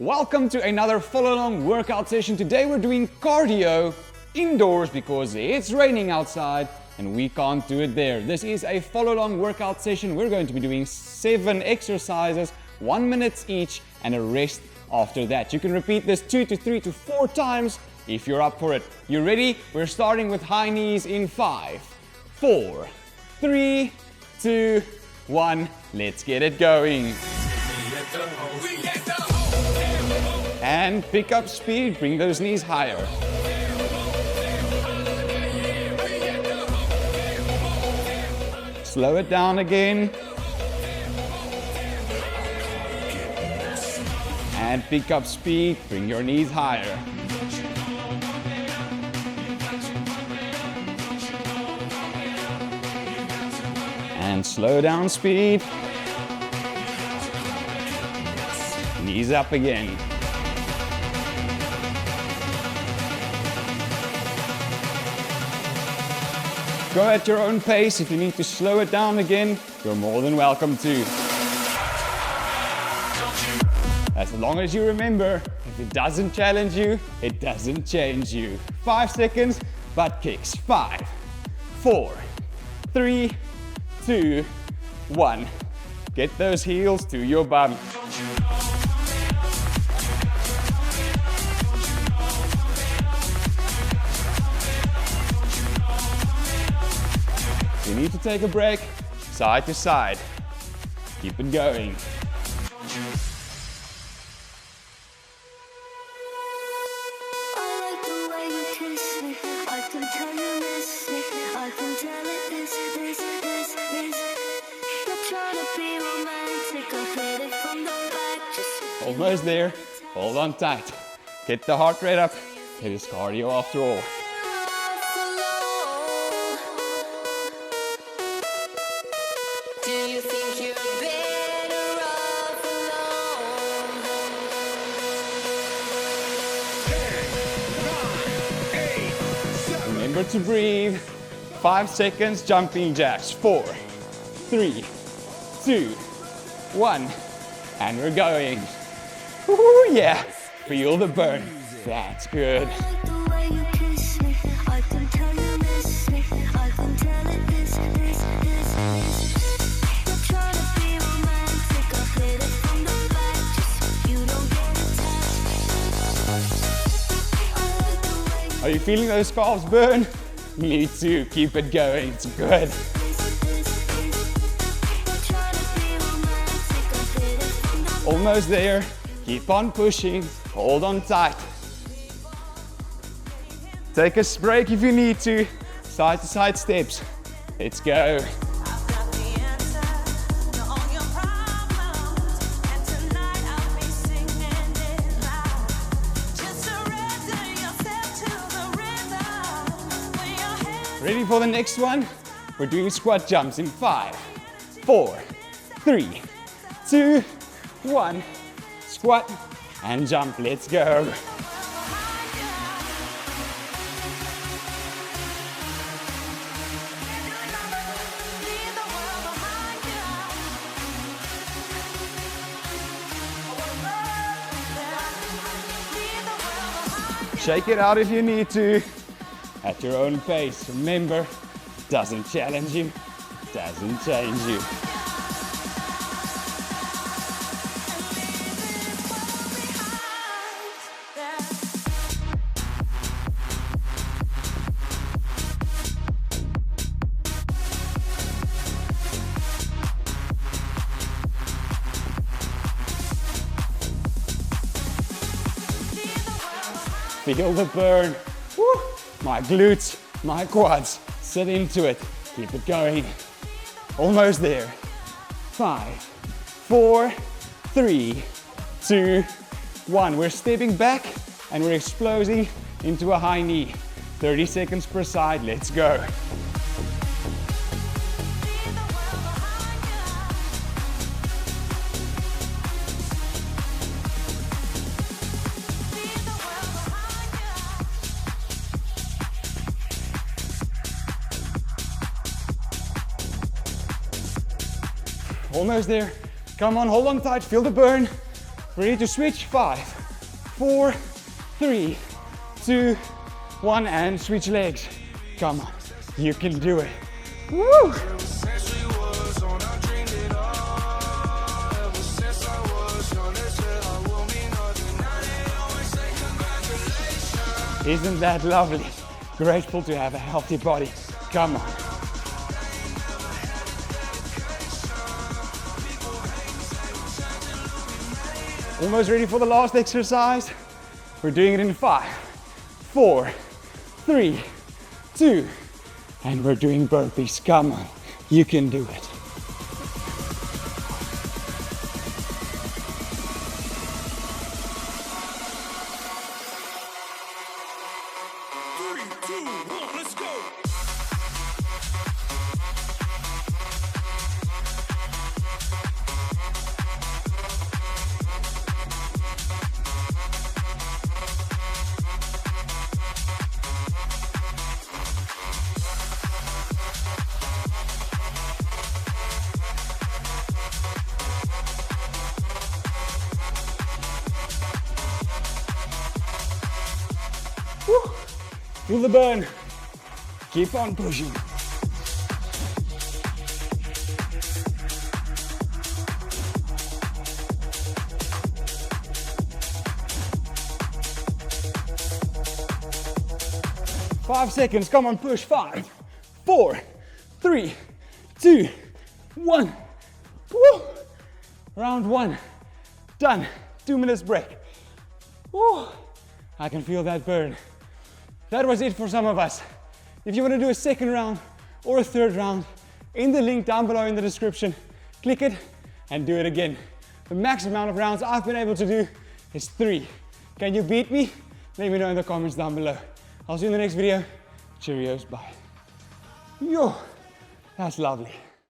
Welcome to another follow-along workout session. Today we're doing cardio indoors because it's raining outside and we can't do it there. This is a follow-along workout session. We're going to be doing 7 exercises, 1 minute each, and a rest after that. You can repeat this 2 to 3 to 4 times if you're up for it. You ready? We're starting with high knees in 5, 4, 3, 2, 1. Let's get it going. And pick up speed, bring those knees higher. Slow it down again. And pick up speed, bring your knees higher. And slow down speed. Knees up again. Go at your own pace. If you need to slow it down again, you're more than welcome to. As long as you remember, if it doesn't challenge you, it doesn't change you. 5 seconds, butt kicks. 5, 4, 3, 2, 1. Get those heels to your bum. You need to take a break, side to side. Keep it going. Almost there. Hold on tight. Get the heart rate up. It is cardio after all. Remember to breathe. 5 seconds, jumping jacks. 4, 3, 2, 1. And we're going. Woo, yeah. Feel the burn. That's good. Are you feeling those calves burn? Me too. Keep it going. It's good. Almost there. Keep on pushing. Hold on tight. Take a break if you need to. Side to side steps. Let's go. Ready for the next one? We're doing squat jumps in 5, 4, 3, 2, 1. Squat and jump. Let's go. Shake it out if you need to. At your own pace. Remember, doesn't challenge you, doesn't change you. Feel the burn. Woo. My glutes, my quads, sit into it. Keep it going. Almost there. 5, 4, 3, 2, 1. We're stepping back and we're exploding into a high knee. 30 seconds per side. Let's go. Almost there. Come on, hold on tight, feel the burn. Ready to switch? 5, 4, 3, 2, 1, and switch legs. Come on, you can do it. Woo! Isn't that lovely? Grateful to have a healthy body. Come on. Almost ready for the last exercise. We're doing it in 5, 4, 3, 2, and we're doing burpees. Come on, you can do it. Let's go! 'Woo! Feel the burn. Keep on pushing. Five seconds, come on, push. 5, 4, 3, 2, 1. Woo! Round 1, done. 2 minutes break. Woo! I can feel that burn. That was it for some of us. If you want to do a second round or a third round, in the link down below in the description, click it and do it again. The max amount of rounds I've been able to do is 3. Can you beat me? Let me know in the comments down below. I'll see you in the next video. Cheerios, bye. Yo, that's lovely.